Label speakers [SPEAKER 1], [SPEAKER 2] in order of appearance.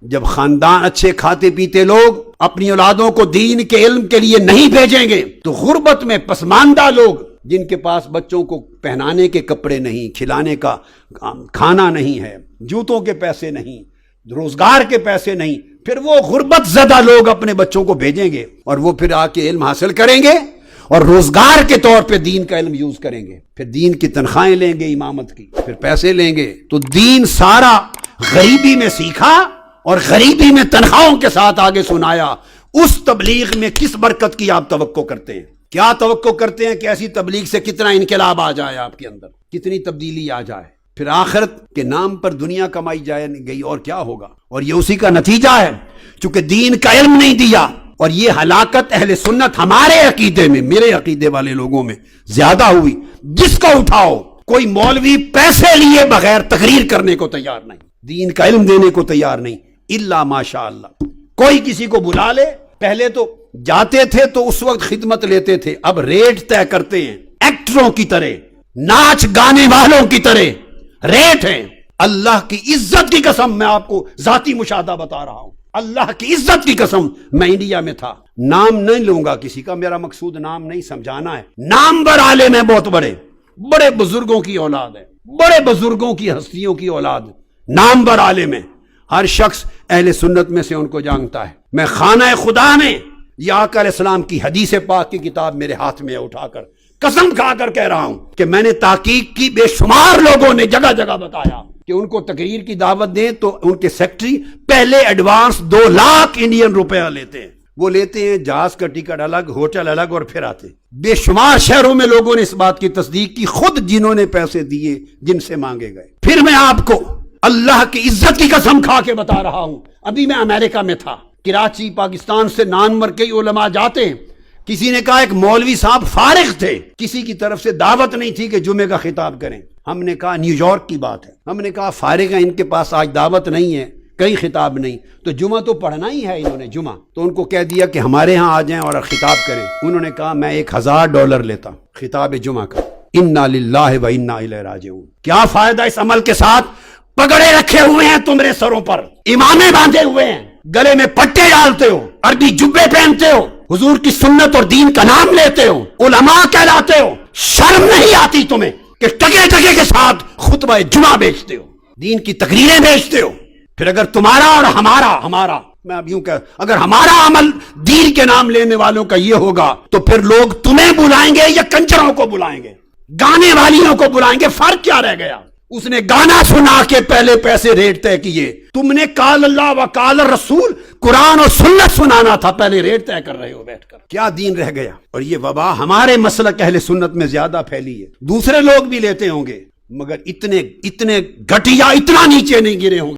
[SPEAKER 1] جب خاندان اچھے کھاتے پیتے لوگ اپنی اولادوں کو دین کے علم کے لیے نہیں بھیجیں گے تو غربت میں پسماندہ لوگ جن کے پاس بچوں کو پہنانے کے کپڑے نہیں، کھلانے کا کھانا نہیں ہے، جوتوں کے پیسے نہیں، روزگار کے پیسے نہیں، پھر وہ غربت زدہ لوگ اپنے بچوں کو بھیجیں گے اور وہ پھر آ کے علم حاصل کریں گے اور روزگار کے طور پہ دین کا علم یوز کریں گے، پھر دین کی تنخواہیں لیں گے امامت کی، پھر پیسے لیں گے۔ تو دین سارا غریبی میں سیکھا اور غریبی میں تنخواہوں کے ساتھ آگے سنایا۔ اس تبلیغ میں کس برکت کی آپ توقع کرتے ہیں؟ کیا توقع کرتے ہیں کہ ایسی تبلیغ سے کتنا انقلاب آ جائے، آپ کے اندر کتنی تبدیلی آ جائے؟ پھر آخرت کے نام پر دنیا کمائی جائے گئی اور کیا ہوگا؟ اور یہ اسی کا نتیجہ ہے، چونکہ دین کا علم نہیں دیا۔ اور یہ ہلاکت اہل سنت ہمارے عقیدے میں، میرے عقیدے والے لوگوں میں زیادہ ہوئی۔ جس کو اٹھاؤ، کوئی مولوی پیسے لیے بغیر تقریر کرنے کو تیار نہیں، دین کا علم دینے کو تیار نہیں، الا ماشاء اللہ۔ کوئی کسی کو بلا لے، پہلے تو جاتے تھے تو اس وقت خدمت لیتے تھے، اب ریٹ طے کرتے ہیں، ایکٹروں کی طرح، ناچ گانے والوں کی طرح ریٹ ہیں۔ اللہ کی عزت کی قسم، میں آپ کو ذاتی مشاہدہ بتا رہا ہوں، اللہ کی عزت کی قسم، میں انڈیا میں تھا، نام نہیں لوں گا کسی کا، میرا مقصود نام نہیں سمجھانا ہے، نامور عالم ہیں، بہت بڑے بڑے بزرگوں کی اولاد ہے، بڑے بزرگوں کی ہستیوں کی اولاد، نامور عالم ہے، ہر شخص اہل سنت میں سے ان کو جانتا ہے۔ میں خانہ خدا میں یہ آقا علیہ السلام کی حدیث پاک کی کتاب میرے ہاتھ میں اٹھا کر قسم کھا کر کہہ رہا ہوں کہ میں نے تحقیق کی، بے شمار لوگوں نے جگہ جگہ بتایا کہ ان کو تقریر کی دعوت دیں تو ان کے سیکٹری پہلے ایڈوانس 2 لاکھ انڈین روپیہ لیتے ہیں، وہ لیتے ہیں جہاز کا ٹکٹ الگ، ہوٹل الگ، اور پھر آتے۔ بے شمار شہروں میں لوگوں نے اس بات کی تصدیق کی، خود جنہوں نے پیسے دیے، جن سے مانگے گئے۔ پھر میں آپ کو اللہ کی عزت کی قسم کھا کے بتا رہا ہوں، ابھی میں امریکہ میں تھا، کراچی پاکستان سے نامور کئی علماء جاتے ہیں، کسی نے کہا ایک مولوی صاحب فارغ تھے، کسی کی طرف سے دعوت نہیں تھی کہ جمعے کا خطاب کریں۔ ہم نے کہا نیو یارک کی بات ہے، ہم نے کہا فارغ ہیں، ان کے پاس آج دعوت نہیں ہے، کئی خطاب نہیں، تو جمعہ تو پڑھنا ہی ہے انہوں نے جمعہ، تو ان کو کہہ دیا کہ ہمارے ہاں آ جائیں اور خطاب کریں۔ انہوں نے کہا میں $1000 لیتا ہوں خطاب جمعہ کا۔ انا للہ و انا الیہ راجعون۔ کیا فائدہ اس عمل کے ساتھ؟ پگڑے رکھے ہوئے ہیں تمہارے سروں پر، امامے باندھے ہوئے ہیں، گلے میں پٹے ڈالتے ہو، عربی جبے پہنتے ہو، حضور کی سنت اور دین کا نام لیتے ہو، علماء کہلاتے ہو، شرم نہیں آتی تمہیں کہ ٹکے ٹکے کے ساتھ خطبہ جمعہ بیچتے ہو، دین کی تقریریں بیچتے ہو؟ پھر اگر تمہارا اور ہمارا میں اب یوں کہ اگر ہمارا عمل دین کے نام لینے والوں کا یہ ہوگا تو پھر لوگ تمہیں بلائیں گے یا کنجروں کو بلائیں گے، گانے والیوں کو بلائیں گے؟ فرق کیا رہ گیا؟ اس نے گانا سنا کے پہلے پیسے ریٹ طے کیے، تم نے قال اللہ و قال الرسول قرآن اور سنت سنانا تھا، پہلے ریٹ طے کر رہے ہو بیٹھ کر۔ کیا دین رہ گیا؟ اور یہ وبا ہمارے مسلک اہل سنت میں زیادہ پھیلی ہے، دوسرے لوگ بھی لیتے ہوں گے مگر اتنے گھٹیا، اتنا نیچے نہیں گرے ہوں گے۔